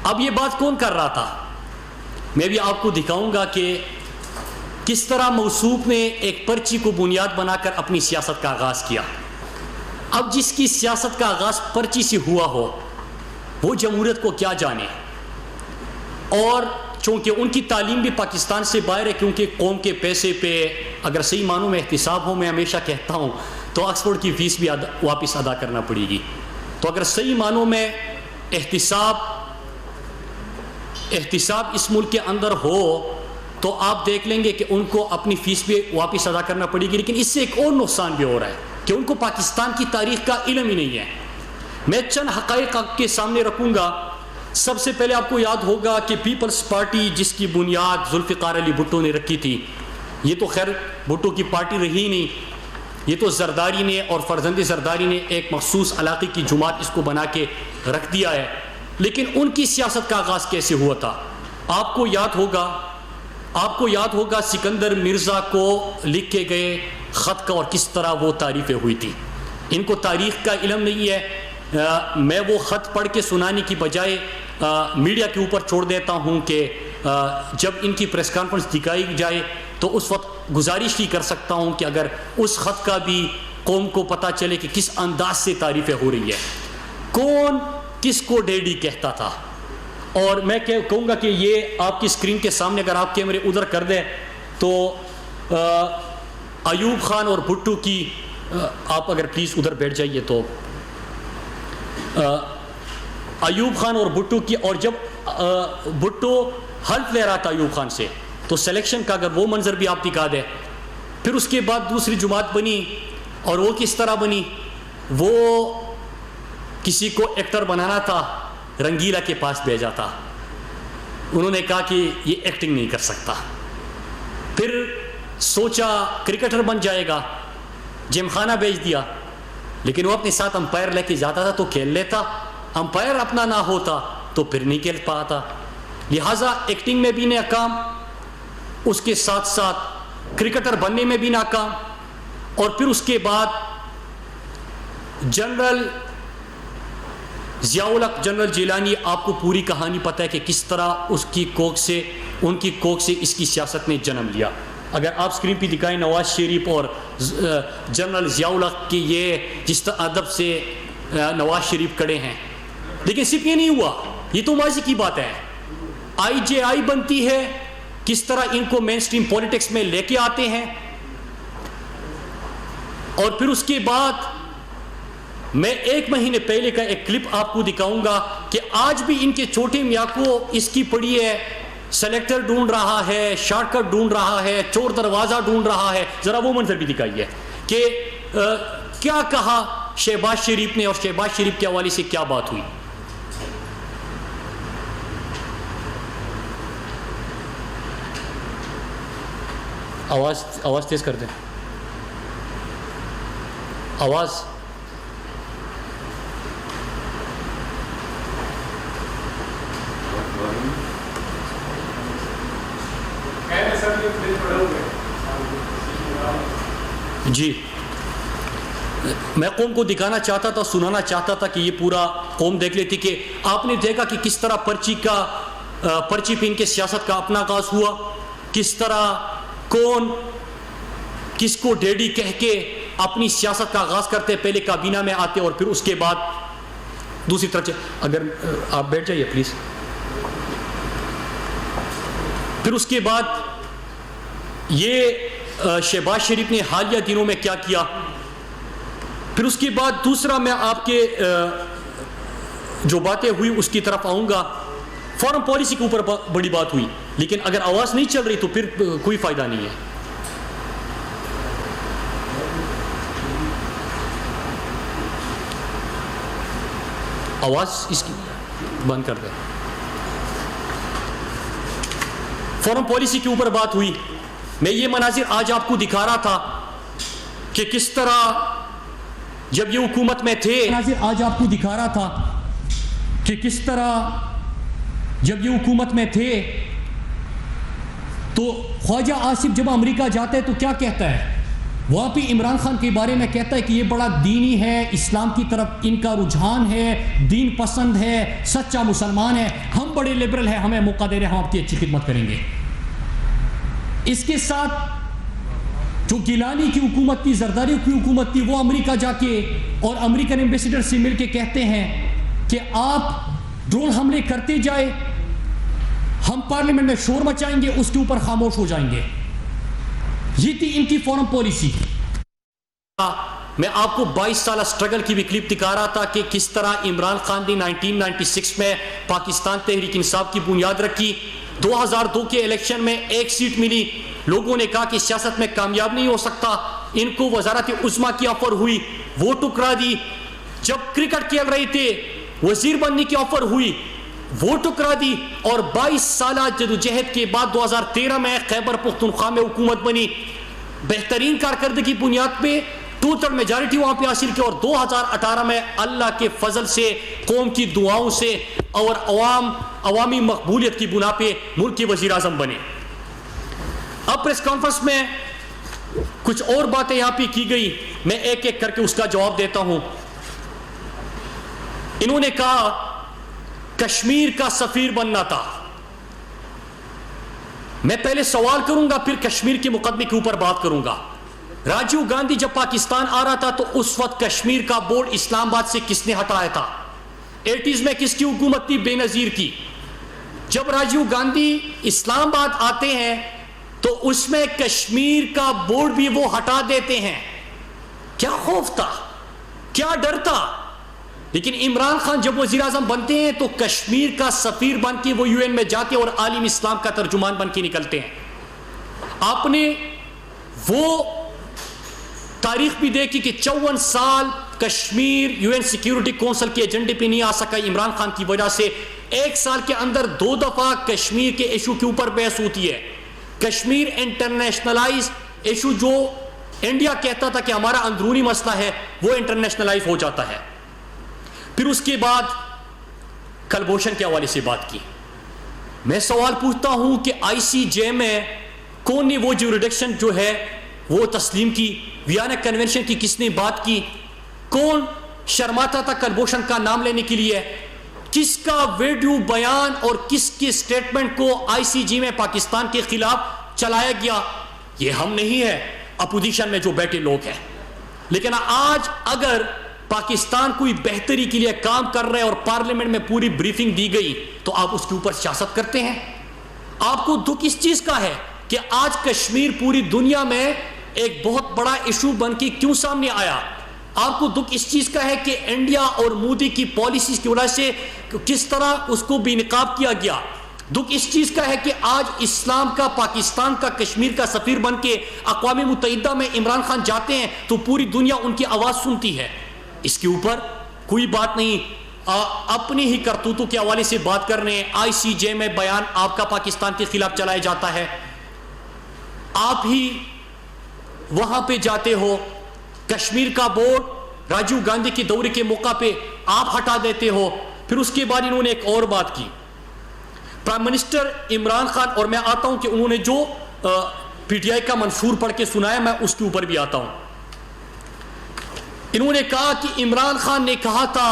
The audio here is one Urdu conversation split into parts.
اب یہ بات کون کر رہا تھا؟ میں بھی آپ کو دکھاؤں گا کہ کس طرح موصوف نے ایک پرچی کو بنیاد بنا کر اپنی سیاست کا آغاز کیا. اب جس کی سیاست کا آغاز پرچی سے ہوا ہو وہ جمہوریت کو کیا جانے. اور چونکہ ان کی تعلیم بھی پاکستان سے باہر ہے، کیونکہ قوم کے پیسے پہ اگر صحیح معنوں میں احتساب ہو، میں ہمیشہ کہتا ہوں تو آکسفورڈ کی فیس بھی واپس ادا کرنا پڑے گی. تو اگر صحیح معنوں میں احتساب اس ملک کے اندر ہو تو آپ دیکھ لیں گے کہ ان کو اپنی فیس بھی واپس ادا کرنا پڑے گی. لیکن اس سے ایک اور نقصان بھی ہو رہا ہے کہ ان کو پاکستان کی تاریخ کا علم ہی نہیں ہے. میں چند حقائق آپ کے سامنے رکھوں گا. سب سے پہلے آپ کو یاد ہوگا کہ پیپلز پارٹی جس کی بنیاد ذوالفقار علی بھٹو نے رکھی تھی، یہ تو خیر بھٹو کی پارٹی رہی نہیں، یہ تو زرداری نے اور فرزند زرداری نے ایک مخصوص علاقے کی جماعت اس کو بنا کے رکھ دیا ہے. لیکن ان کی سیاست کا آغاز کیسے ہوا تھا؟ آپ کو یاد ہوگا سکندر مرزا کو لکھے گئے خط کا اور کس طرح وہ تعریفیں ہوئی تھی. ان کو تاریخ کا علم نہیں ہے. میں وہ خط پڑھ کے سنانے کی بجائے میڈیا کے اوپر چھوڑ دیتا ہوں کہ جب ان کی پریس کانفرنس دکھائی جائے تو اس وقت گزارش ہی کر سکتا ہوں کہ اگر اس خط کا بھی قوم کو پتہ چلے کہ کس انداز سے تعریفیں ہو رہی ہے، کون کس کو ڈیڈی کہتا تھا. اور میں کہوں گا کہ یہ آپ کی اسکرین کے سامنے اگر آپ کیمرے ادھر کر دیں تو ایوب خان اور بھٹو کی آپ اگر پلیز ادھر بیٹھ جائیے تو ایوب خان اور بھٹو کی. اور جب بھٹو حلف لے رہا تھا ایوب خان سے تو سلیکشن کا اگر وہ منظر بھی آپ دکھا دیں. پھر اس کے بعد دوسری جماعت بنی اور وہ کس طرح بنی، وہ کسی کو ایکٹر بنانا تھا، رنگیلا کے پاس بھیجا تھا. انہوں نے کہا کہ یہ ایکٹنگ نہیں کر سکتا. پھر سوچا کرکٹر بن جائے گا، جم خانہ بھیج دیا. لیکن وہ اپنے ساتھ امپائر لے کے جاتا تھا تو کھیل لیتا، امپائر اپنا نہ ہوتا تو پھر نہیں کھیل پاتا. لہٰذا ایکٹنگ میں بھی ناکام، اس کے ساتھ ساتھ کرکٹر بننے میں بھی ناکام. اور پھر اس کے بعد جنرل ضیاء الحق جنرل جیلانی، آپ کو پوری کہانی پتہ ہے کہ کس طرح ان کی کوکھ سے اس کی سیاست نے جنم لیا. اگر آپ اسکرین پہ دکھائیں نواز شریف اور جنرل ضیاء الحق کی یہ جس طرح ادب سے نواز شریف کڑے ہیں. لیکن صرف یہ نہیں ہوا، یہ تو ماضی کی بات ہے. IJI بنتی ہے، کس طرح ان کو مین سٹریم پولیٹکس میں لے کے آتے ہیں. اور پھر اس کے بعد میں 1 مہینے پہلے کا ایک کلپ آپ کو دکھاؤں گا کہ آج بھی ان کے چھوٹے میاں کو اس کی پڑی ہے، سلیکٹر ڈھونڈ رہا ہے، شارٹ کٹ ڈھونڈ رہا ہے، چور دروازہ ڈھونڈ رہا ہے. ذرا وہ منظر بھی دکھائیے کہ کیا کہا شہباز شریف نے اور شہباز شریف کے حوالے سے کیا بات ہوئی. آواز تیز کر دیں. آواز جی. میں قوم کو دکھانا چاہتا تھا، سنانا چاہتا تھا کہ یہ پورا قوم دیکھ لیتی کہ آپ نے دیکھا کہ کس طرح پرچی پہ ان کے سیاست کا اپنا آغاز ہوا، کس طرح کون کس کو ڈیڈی کہہ کے اپنی سیاست کا آغاز کرتے، پہلے کابینہ میں آتے اور پھر اس کے بعد دوسری طرف. اگر آپ بیٹھ جائیے پلیز. پھر اس کے بعد یہ شہباز شریف نے حالیہ دنوں میں کیا کیا. پھر اس کے بعد دوسرا میں آپ کے جو باتیں ہوئی اس کی طرف آؤں گا. فارن پالیسی کے اوپر بڑی بات ہوئی، لیکن اگر آواز نہیں چل رہی تو پھر کوئی فائدہ نہیں ہے. آواز اس کی بند کر دیں. فارن پالیسی کے اوپر بات ہوئی. میں یہ مناظر آج آپ کو دکھا رہا تھا کہ کس طرح جب یہ حکومت میں تھے، آج آپ کو دکھا رہا تھا کہ کس طرح جب یہ حکومت میں تھے تو خواجہ آصف جب امریکہ جاتا ہے تو کیا کہتا ہے وہاں پہ عمران خان کے بارے میں کہتا ہے کہ یہ بڑا دینی ہے، اسلام کی طرف ان کا رجحان ہے، دین پسند ہے، سچا مسلمان ہے، ہم بڑے لبرل ہیں، ہمیں موقع دے رہے ہیں، ہم آپ کی اچھی خدمت کریں گے۔ اس کے ساتھ جو گیلانی کی حکومت تھی، زرداری کی حکومت تھی، وہ امریکہ جا کے اور امریکن ایمبیسیڈر سے مل کے کہتے ہیں کہ آپ ڈرون حملے کرتے جائے، ہم پارلیمنٹ میں شور مچائیں گے، اس کے اوپر خاموش ہو جائیں گے۔ یہ تھی ان کی فورن پالیسی۔ میں آپ کو 22 سالہ سٹرگل کی بھی کلپ دکھا رہا تھا کہ کس طرح عمران خان نے 1996 میں پاکستان تحریک انصاف کی بنیاد رکھی۔ 2002 کے الیکشن میں 1 سیٹ ملی، لوگوں نے کہا کہ سیاست میں کامیاب نہیں ہو سکتا، ان کو وزارت عظمیٰ کی آفر ہوئی، وہ ٹکرا دی۔ جب کرکٹ کھیل رہے تھے وزیر بننے کی آفر ہوئی، وہ ٹکرا دی، اور 22 سالہ جدوجہد کے بعد 2013 میں خیبر پختونخوا میں حکومت بنی۔ بہترین کارکردگی بنیاد پہ 2/3 میجارٹی وہاں پہ حاصل کی، اور 2018 میں اللہ کے فضل سے، قوم کی دعاؤں سے اور عوامی مقبولیت کی بنا پہ ملک کے وزیر اعظم بنے۔ اب پریس کانفرنس میں کچھ اور باتیں یہاں پہ کی گئی، میں ایک ایک کر کے اس کا جواب دیتا ہوں۔ انہوں نے کہا کشمیر کا سفیر بننا تھا۔ میں پہلے سوال کروں گا، پھر کشمیر کے مقدمے کے اوپر بات کروں گا۔ راجیو گاندھی جب پاکستان آ رہا تھا تو اس وقت کشمیر کا بورڈ اسلام آباد سے کس نے ہٹایا تھا؟ 80s میں کس کی حکومت تھی؟ بے نظیر کی۔ جب راجیو گاندھی اسلام آباد آتے ہیں تو اس میں کشمیر کا بورڈ بھی وہ ہٹا دیتے ہیں۔ کیا خوف تھا، کیا ڈر تھا؟ لیکن عمران خان جب وزیر اعظم بنتے ہیں تو کشمیر کا سفیر بن کے وہ UN میں جاتے اور عالم اسلام کا ترجمان بن کے نکلتے ہیں۔ آپ نے وہ تاریخ بھی دیکھی کہ 54 سال کشمیر UN سیکیورٹی کونسل کے ایجنڈے پہ نہیں آ سکا عمران خان کی وجہ سے۔ 1 سال کے اندر 2 دفعہ کشمیر کے ایشو کے اوپر بحث ہوتی ہے۔ کشمیر انٹرنیشنلائز ایشو جو انڈیا کہتا تھا کہ ہمارا اندرونی مسئلہ ہے، وہ انٹرنیشنلائز ہو جاتا ہے۔ پھر اس کے بعد کلبھوشن کے حوالے سے بات کی۔ میں سوال پوچھتا ہوں کہ ICJ میں کون نے وہ جوریڈکشن جو ہے وہ تسلیم کی؟ ویانا کنونشن کی کس نے بات کی؟ کون شرماتا تھا کلبھوشن کا نام لینے کے لیے؟ کس کا ویڈیو بیان اور کس کے سٹیٹمنٹ کو ICJ میں پاکستان کے خلاف چلایا گیا؟ یہ ہم نہیں ہے، اپوزیشن میں جو بیٹھے لوگ ہیں۔ لیکن آج اگر پاکستان کوئی بہتری کے لیے کام کر رہے اور پارلیمنٹ میں پوری بریفنگ دی گئی تو آپ اس کے اوپر سیاست کرتے ہیں۔ آپ کو دکھ اس چیز کا ہے کہ آج کشمیر پوری دنیا میں ایک بہت بڑا ایشو بن کے کیوں سامنے آیا؟ آپ کو دکھ اس چیز کا ہے کہ انڈیا اور مودی کی پالیسیز کی وجہ سے کس طرح اس کو بے نقاب کیا گیا۔ دکھ اس چیز کا ہے کہ آج اسلام کا پاکستان کا کشمیر کا سفیر بن کے اقوام متحدہ میں عمران خان جاتے ہیں تو پوری دنیا ان کی آواز سنتی ہے۔ اس کے اوپر کوئی بات نہیں، اپنی ہی کرتوتوں کے حوالے سے بات کر رہے ہیں۔ ICJ میں بیان آپ کا پاکستان کے خلاف چلایا جاتا ہے، آپ ہی وہاں پہ جاتے ہو۔ کشمیر کا بورڈ راجیو گاندھی کے دورے کے موقع پہ آپ ہٹا دیتے ہو۔ پھر اس کے بعد انہوں نے ایک اور بات کی، پرائم منسٹر عمران خان، اور میں آتا ہوں کہ انہوں نے جو PTI کا منشور پڑھ کے سنایا، میں اس کے اوپر بھی آتا ہوں۔ انہوں نے کہا کہ عمران خان نے کہا تھا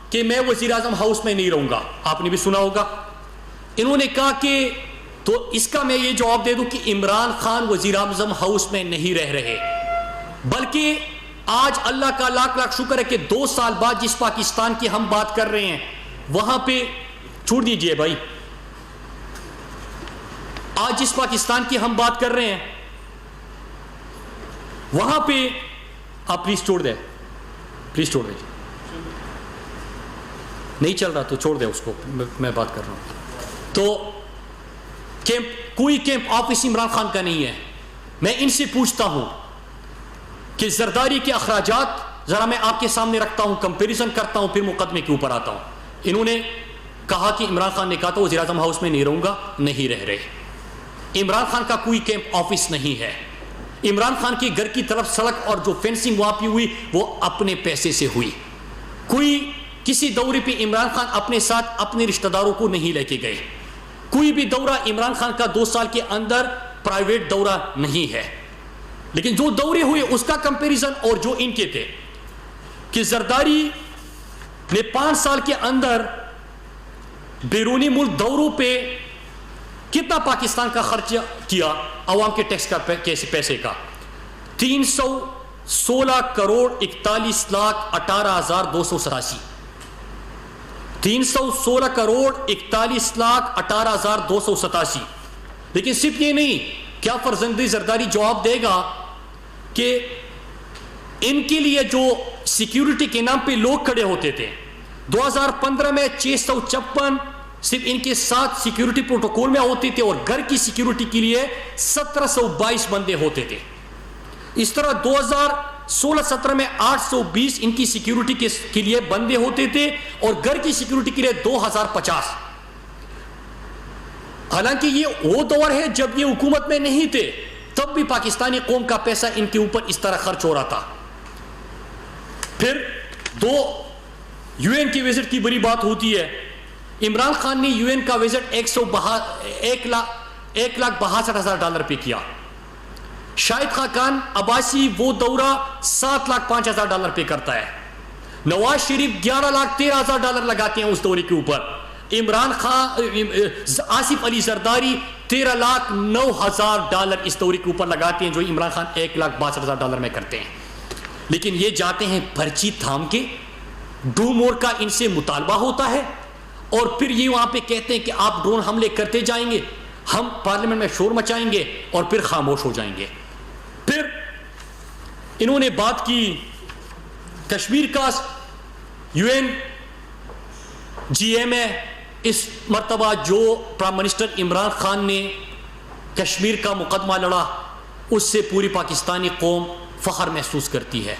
کہ میں وزیر اعظم ہاؤس میں نہیں رہوں گا، آپ نے بھی سنا ہوگا۔ انہوں نے کہا کہ تو اس کا میں یہ جواب دے دوں کہ عمران خان وزیر اعظم ہاؤس میں نہیں رہ رہے، بلکہ آج اللہ کا لاکھ لاکھ شکر ہے کہ 2 سال بعد جس پاکستان کی ہم بات کر رہے ہیں وہاں پہ، چھوڑ دیجئے بھائی، آج جس پاکستان کی ہم بات کر رہے ہیں وہاں پہ آپ پلیز چھوڑ دیں، پلیز چھوڑ دیں، نہیں چل رہا تو چھوڑ دیں اس کو، میں بات کر رہا ہوں۔ تو کوئی کیمپ آفس عمران خان کا نہیں ہے۔ میں ان سے پوچھتا ہوں کہ زرداری کے اخراجات ذرا میں آپ کے سامنے رکھتا ہوں، کمپیریزن کرتا ہوں، پھر مقدمے کے اوپر آتا ہوں۔ انہوں نے کہا کہ عمران خان نے کہا تھا وزیر اعظم ہاؤس میں نہیں رہوں گا، نہیں رہ رہے۔ عمران خان کا کوئی کیمپ آفس نہیں ہے۔ عمران خان کے گھر کی طرف سڑک اور جو فینسنگ وہاں پہ ہوئی وہ اپنے پیسے سے ہوئی۔ کوئی کسی دورے پہ عمران خان اپنے ساتھ اپنے رشتہ داروں کو نہیں لے کے گئے۔ کوئی بھی دورہ عمران خان کا 2 سال کے اندر پرائیویٹ دورہ نہیں ہے۔ لیکن جو دورے ہوئے اس کا کمپیریزن اور جو ان کے تھے کہ زرداری نے 5 سال کے اندر بیرونی ملک دوروں پہ کتنا پاکستان کا خرچ کیا عوام کے ٹیکس کا پیسے کا 316 کروڑ 41 لاکھ 18,287 316 کروڑ 41 لاکھ 18,287. لیکن صرف یہ نہیں, کیا فرزند زرداری جواب دے گا کہ ان کے لیے جو سیکیورٹی کے نام پہ لوگ کھڑے ہوتے تھے 2015 میں 656 صرف ان کے ساتھ سیکیورٹی پروٹوکول میں ہوتے تھے اور گھر کی سیکیورٹی کے لیے 1722 بندے ہوتے تھے. اس طرح 2016-17 میں 820 ان کی سیکیورٹی کے لیے بندے ہوتے تھے اور گھر کی سیکیورٹی کے لیے 2050. حالانکہ یہ وہ دور ہے جب یہ حکومت میں نہیں تھے, تب بھی پاکستانی قوم کا پیسہ ان کے اوپر اس طرح خرچ ہو رہا تھا. پھر 2 یو این کی وزٹ کی بڑی بات ہوتی ہے. عمران خان نے یو این کا وزٹ 1,62,000 پہ کیا. شاہد خاقان عباسی وہ دورہ $7,05,000 پہ کرتا ہے. نواز شریف $11,13,000 لگاتے ہیں اس دورے کے اوپر. عمران خان آصف علی زرداری $13,09,000 اس دورے کے اوپر لگاتے ہیں, جو عمران خان $1,62,000 میں کرتے ہیں. لیکن یہ جاتے ہیں پرچی تھام کے, ڈو مور کا ان سے مطالبہ ہوتا ہے اور پھر یہ وہاں پہ کہتے ہیں کہ آپ ڈرون حملے کرتے جائیں گے, ہم پارلیمنٹ میں شور مچائیں گے اور پھر خاموش ہو جائیں گے. پھر انہوں نے بات کی کشمیر کا یو این جی اے میں اس مرتبہ جو پرائم منسٹر عمران خان نے کشمیر کا مقدمہ لڑا اس سے پوری پاکستانی قوم فخر محسوس کرتی ہے.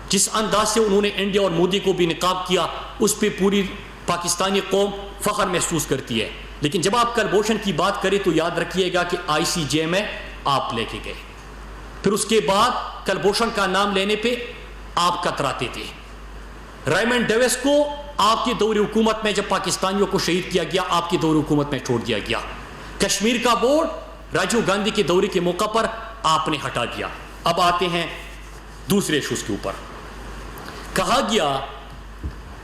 جس انداز سے انہوں نے انڈیا اور مودی کو بھی نقاب کیا اس پہ پوری پاکستانی قوم فخر محسوس کرتی ہے. لیکن جب آپ کلبھوشن کی بات کریں تو یاد رکھیے گا کہ آئی سی جے میں آپ لے کے گئے, پھر اس کے بعد کلبھوشن کا نام لینے پہ آپ کتراتے تھے. ریمنڈ ڈیوس کو آپ کی دور حکومت میں جب پاکستانیوں کو شہید کیا گیا آپ کی دور حکومت میں چھوڑ دیا گیا. کشمیر کا بورڈ راجیو گاندھی کے دورے کے موقع پر آپ نے ہٹا دیا. اب آتے ہیں دوسرے ایشوز کے اوپر. کہا گیا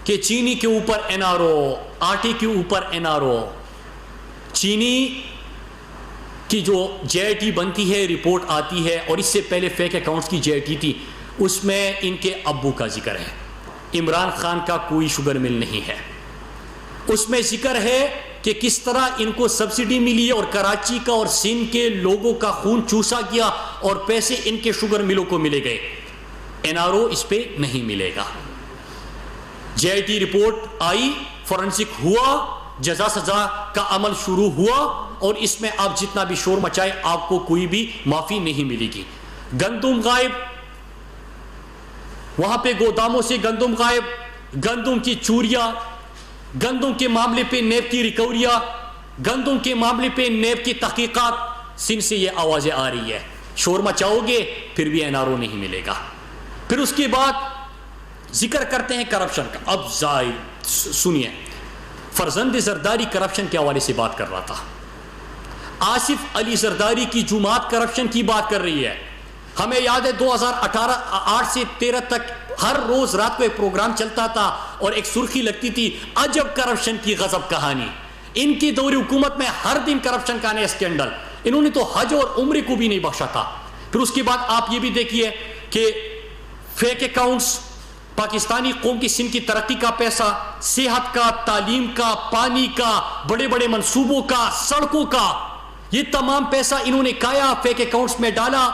کہ چینی کے اوپر این آر او, آٹے کے اوپر این آر او, چینی کی جو جے آئی ٹی بنتی ہے رپورٹ آتی ہے اور اس سے پہلے فیک اکاؤنٹس کی جے آئی ٹی تھی, اس میں ان کے ابو کا ذکر ہے. عمران خان کا کوئی شوگر مل نہیں ہے. اس میں ذکر ہے کہ کس طرح ان کو سبسڈی ملی اور کراچی کا اور سندھ کے لوگوں کا خون چوسا گیا اور پیسے ان کے شوگر ملوں کو ملے گئے. این آر او اس پہ نہیں ملے گا. جے آئی ٹی رپورٹ آئی, فورنسک ہوا, جزا سزا کا عمل شروع ہوا اور اس میں آپ جتنا بھی شور مچائے آپ کو کوئی بھی معافی نہیں ملے گی. گندم غائب, وہاں پہ گوداموں سے گندم غائب, گندم کی چوریاں, گندم کے معاملے پہ نیب کی ریکوریاں, گندم کے معاملے پہ نیب کی تحقیقات. سندھ سے یہ آوازیں آ رہی ہے, شور مچاؤ گے پھر بھی این آر او نہیں ملے گا. پھر اس کے بعد ذکر کرتے ہیں کرپشن کا. اب زائد سنیے, فرزند زرداری کرپشن کے حوالے سے بات کر رہا تھا. آصف علی زرداری کی جماعت کرپشن کی بات کر رہی ہے. ہمیں یاد ہے 2008 سے 13 تک ہر روز رات کو ایک پروگرام چلتا تھا اور ایک سرخی لگتی تھی عجب کرپشن کی غضب کہانی. ان کی دور حکومت میں ہر دن کرپشن کا نیا اسکینڈل. انہوں نے تو حج اور عمرے کو بھی نہیں بخشا تھا. پھر اس کے بعد آپ یہ بھی دیکھیے کہ فیک اکاؤنٹس, پاکستانی قوم کی سندھ کی ترقی کا پیسہ, صحت کا, تعلیم کا, پانی کا, بڑے بڑے منصوبوں کا, سڑکوں کا, یہ تمام پیسہ انہوں نے کایا, فیک اکاؤنٹس میں ڈالا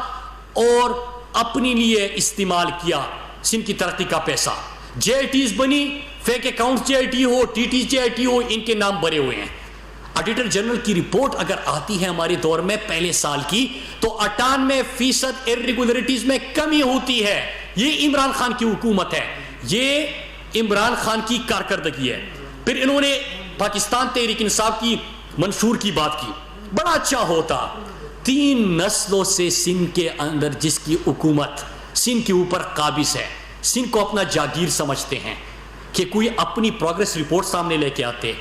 اور اپنے لیے استعمال کیا. سندھ کی ترقی کا پیسہ, جے آئی ٹیز بنی, fake accounts J I T ہو, T T J I T ہو, ان کے نام بھرے ہوئے ہیں. ایڈیٹر جنرل کی رپورٹ اگر آتی ہے ہمارے دور میں پہلے سال کی تو 98% irregularities میں کمی ہوتی ہے. یہ عمران خان کی حکومت ہے, یہ عمران خان کی کارکردگی ہے. پھر انہوں نے پاکستان تحریک انصاف کی منشور کی بات کی. بڑا اچھا ہوتا, 3 نسلوں سے سندھ کے اندر جس کی حکومت سندھ کے اوپر قابض ہے, سندھ کو اپنا جاگیر سمجھتے ہیں, کہ کوئی اپنی پروگریس رپورٹ سامنے لے کے آتے,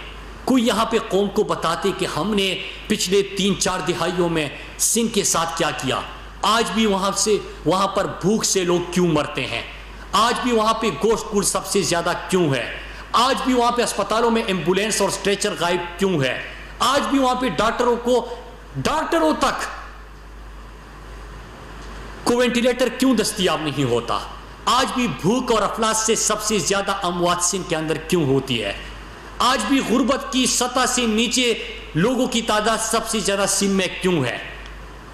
کوئی یہاں پہ قوم کو بتاتے کہ ہم نے پچھلے 3-4 دہائیوں میں سندھ کے ساتھ کیا کیا. آج بھی وہاں پر بھوک سے لوگ کیوں مرتے ہیں؟ آج بھی وہاں پہ گوشت گل سب سے زیادہ کیوں ہے؟ آج بھی وہاں پہ اسپتالوں میں ایمبولینس اور اسٹریچر غائب کیوں ہے؟ آج بھی وہاں پہ ڈاکٹروں تک کو وینٹیلیٹر کیوں دستیاب نہیں ہوتا؟ آج بھی بھوک اور افلاس سے سب سے زیادہ اموات سندھ کے اندر کیوں ہوتی ہے؟ آج بھی غربت کی سطح سے نیچے لوگوں کی تعداد سب سے زیادہ سندھ میں کیوں ہے؟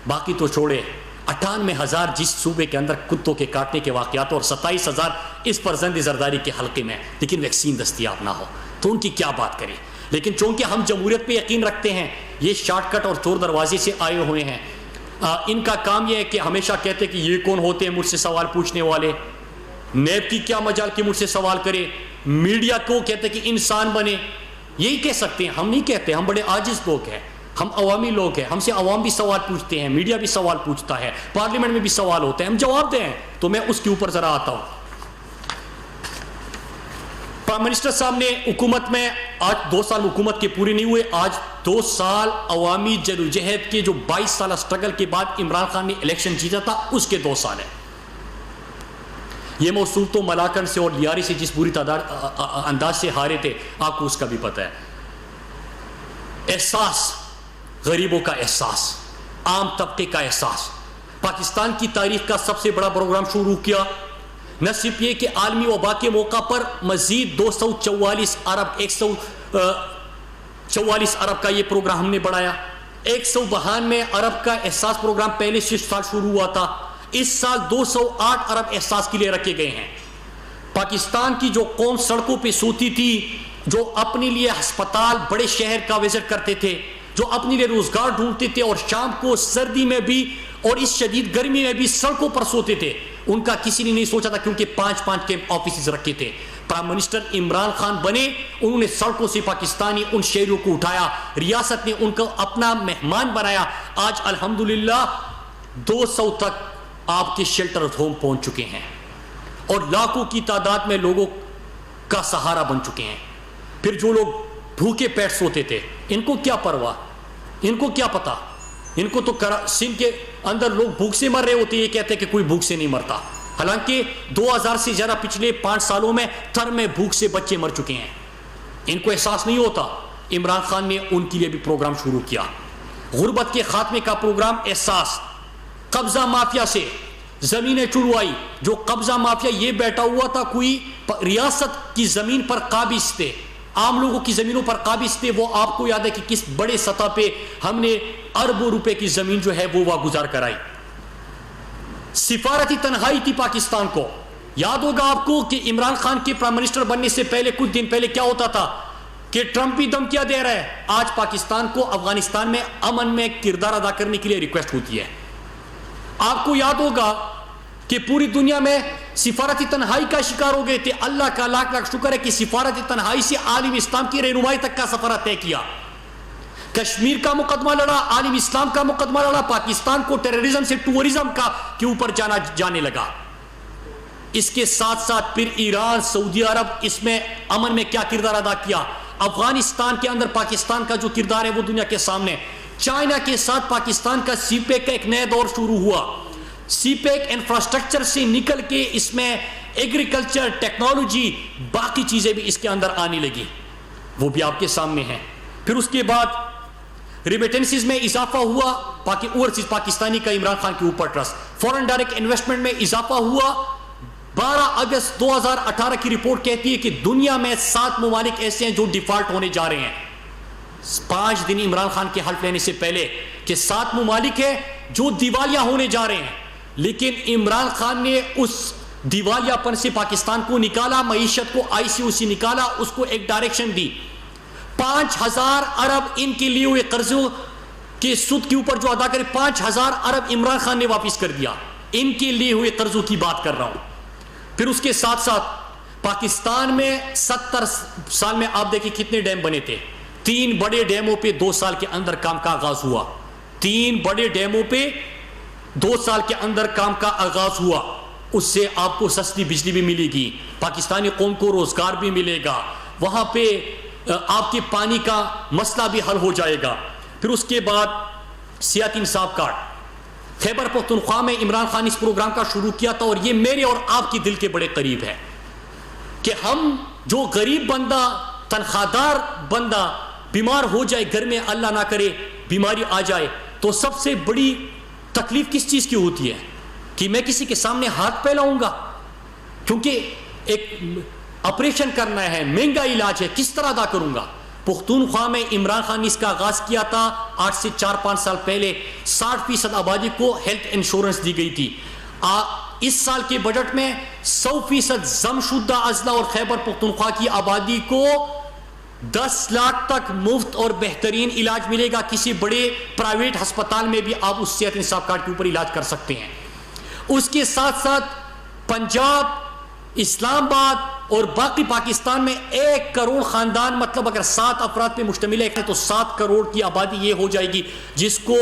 باقی تو چھوڑے، 98,000 جس صوبے کے اندر کتوں کے کاٹنے کے واقعات اور 27,000 اس پر زند زرداری کے حلقے میں، لیکن ویکسین دستیاب نہ ہو تو ان کی کیا بات کریں؟ لیکن چونکہ ہم جمہوریت پہ یقین رکھتے ہیں، یہ شارٹ کٹ اور چور دروازے سے آئے ہوئے ہیں، ان کا کام یہ ہے کہ ہمیشہ کہتے کہ یہ کون ہوتے ہیں مجھ سے سوال پوچھنے والے، نیب کی کیا مجال کہ مجھ سے سوال کرے، میڈیا کو کہتے کہ انسان بنے، یہی کہہ سکتے ہیں، ہم نہیں کہتے، ہم بڑے عاجز لوگ ہیں، ہم عوامی لوگ ہیں، ہم سے عوام بھی سوال پوچھتے ہیں، میڈیا بھی سوال پوچھتا ہے، پارلیمنٹ میں بھی سوال ہوتے ہیں، ہم جواب دیں۔ تو میں اس کے اوپر ذرا آتا ہوں۔ پرائم منسٹر صاحب نے حکومت میں، آج 2 سال حکومت کے پورے نہیں ہوئے، آج 2 سال عوامی جدوجہد کے جو 22 سالہ سٹرگل کے بعد عمران خان نے الیکشن جیتا تھا، اس کے 2 سال ہیں۔ یہ موصول تو ملاکنڈ سے اور لیاری سے جس بری انداز سے ہارے تھے، آپ کو اس کا بھی پتہ ہے۔ احساس، غریبوں کا احساس، عام طبقے کا احساس، پاکستان کی تاریخ کا سب سے بڑا پروگرام شروع کیا۔ نہ صرف یہ کہ عالمی وبا کے موقع پر مزید 244 ارب کا یہ پروگرام ہم نے بڑھایا۔ 192 ارب کا احساس پروگرام پہلے سے سال شروع ہوا تھا، اس سال 208 ارب احساس کے لیے رکھے گئے ہیں۔ پاکستان کی جو قوم سڑکوں پہ سوتی تھی، جو اپنے لیے ہسپتال بڑے شہر کا وزٹ کرتے تھے، جو اپنے لیے روزگار ڈھونڈتے تھے اور شام کو سردی میں بھی اور اس شدید گرمی میں بھی سڑکوں پر سوتے تھے، ان کا کسی نے نہیں سوچا تھا، کیونکہ 5 کیمپ آفیسز رکھے تھے۔ پرائم منسٹر عمران خان بنے، انہوں نے سڑکوں سے پاکستانی ان شہریوں کو اٹھایا، ریاست نے ان کو اپنا مہمان بنایا۔ آج الحمدللہ 200 تک آپ کے شیلٹر ہوم پہنچ چکے ہیں اور لاکھوں کی تعداد میں لوگوں کا سہارا بن چکے ہیں۔ پھر جو لوگ بھوکے پیٹ سوتے تھے، ان کو کیا پرواہ، ان کو کیا پتا، ان کو تو سندھ کے اندر لوگ بھوک سے مر رہے ہوتے، یہ کہتے ہیں کہ کوئی بھوک سے نہیں مرتا، حالانکہ 2000 سے زیادہ پچھلے 5 سالوں میں تھر میں بھوک سے بچے مر چکے ہیں۔ ان کو احساس نہیں ہوتا۔ عمران خان نے ان کے لیے بھی پروگرام شروع کیا، غربت کے خاتمے کا پروگرام احساس، قبضہ مافیا سے زمینیں چڑوائی۔ جو قبضہ مافیا یہ بیٹھا ہوا تھا، کوئی ریاست کی زمین پر قابض تھے، عام لوگوں کی زمینوں پر قابض تھے، وہ آپ کو یاد ہے کہ کس بڑے سطح پہ ہم نے اربوں روپے کی زمین جو ہے وہ واگزار کرائی۔ سفارتی تنہائی تھی پاکستان کو، یاد ہوگا آپ کو کہ عمران خان کے پرائم منسٹر بننے سے پہلے کچھ دن پہلے کیا ہوتا تھا کہ ٹرمپ بھی دھمکیاں دے رہا ہے۔ آج پاکستان کو افغانستان میں امن میں کردار ادا کرنے کے لیے ریکویسٹ ہوتی ہے۔ آپ کو یاد ہوگا کہ پوری دنیا میں سفارتی تنہائی کا شکار ہو گئے تھے، اللہ کا لاکھ لاکھ شکر ہے کہ سفارتی تنہائی سے عالم اسلام کی رہنمائی تک کا سفر طے کیا، کشمیر کا مقدمہ لڑا، عالم اسلام کا مقدمہ لڑا، پاکستان کو ٹیررزم سے ٹورزم کے اوپر جانے لگا۔ اس کے ساتھ ساتھ پھر ایران، سعودی عرب اس میں امن میں کیا کردار ادا کیا، افغانستان کے اندر پاکستان کا جو کردار ہے وہ دنیا کے سامنے۔ چائنا کے ساتھ پاکستان کا سی پیک کا ایک نیا دور شروع ہوا، سی پیک انفراسٹرکچر سے نکل کے اس میں ایگریکلچر، ٹیکنالوجی، باقی چیزیں بھی اس کے اندر آنے لگی، وہ بھی آپ کے سامنے ہیں۔ پھر اس کے بعد ریمیٹنسز میں اضافہ ہوا، اوورسیز پاکستانی کا عمران خان کے اوپر ٹرسٹ، فورن ڈائریکٹ انویسٹمنٹ میں اضافہ ہوا۔ 12 اگست 2018 کی رپورٹ کہتی ہے کہ دنیا میں 7 ممالک ایسے ہیں جو ڈیفالٹ ہونے جا رہے ہیں۔ 5 دن عمران خان کے حلف لینے سے پہلے کہ 7 ممالک ہیں جو دیوالیہ ہونے جا رہے ہیں، لیکن عمران خان نے اس دیوالیہ پن سے پاکستان کو نکالا، معیشت کو ICU سے نکالا، اس کو ایک ڈائریکشن دی۔ 5000 ارب ان کے لیے ہوئے قرضوں کے سود کے اوپر جو ادا کرے، 5000 ارب عمران خان نے واپس کر دیا۔ ان کے لیے ہوئے قرضوں کی بات کر رہا ہوں۔ پھر اس کے ساتھ ساتھ پاکستان میں 70 سال میں آپ دیکھیں کتنے ڈیم بنے تھے، 3 بڑے ڈیموں پہ 2 سال کے اندر کام کا آغاز ہوا، 3 بڑے ڈیموں پہ 2 سال کے اندر کام کا آغاز ہوا۔ اس سے آپ کو سستی بجلی بھی ملے گی، پاکستانی قوم کو روزگار بھی ملے گا، وہاں پہ آپ کے پانی کا مسئلہ بھی حل ہو جائے گا۔ پھر اس کے بعد سیاحتی انصاف کارڈ، خیبر پختونخوا میں عمران خان اس پروگرام کا شروع کیا تھا، اور یہ میرے اور آپ کی دل کے بڑے قریب ہے کہ ہم جو غریب بندہ، تنخواہ دار بندہ بیمار ہو جائے گھر میں، اللہ نہ کرے بیماری آ جائے، تو سب سے بڑی تکلیف کس چیز کی ہوتی ہے کہ میں کسی کے سامنے ہاتھ پھیلاؤں گا، کیونکہ ایک آپریشن کرنا ہے، مہنگا علاج ہے، کس طرح ادا کروں گا؟ پختونخوا میں عمران خان نے اس کا آغاز کیا تھا، آج سے 4-5 سال پہلے 60% آبادی کو ہیلتھ انشورنس دی گئی تھی۔ اس سال کے بجٹ میں 100% ضم شدہ اضلاع اور خیبر پختونخوا کی آبادی کو 10 لاکھ تک مفت اور بہترین علاج ملے گا۔ کسی بڑے پرائیویٹ ہسپتال میں بھی آپ اس صحت انصاف کارڈ کے اوپر علاج کر سکتے ہیں۔ اس کے ساتھ ساتھ پنجاب، اسلام آباد اور باقی پاکستان میں 1 کروڑ خاندان، مطلب اگر 7 افراد پہ مشتمل ہے تو 7 کروڑ کی آبادی یہ ہو جائے گی جس کو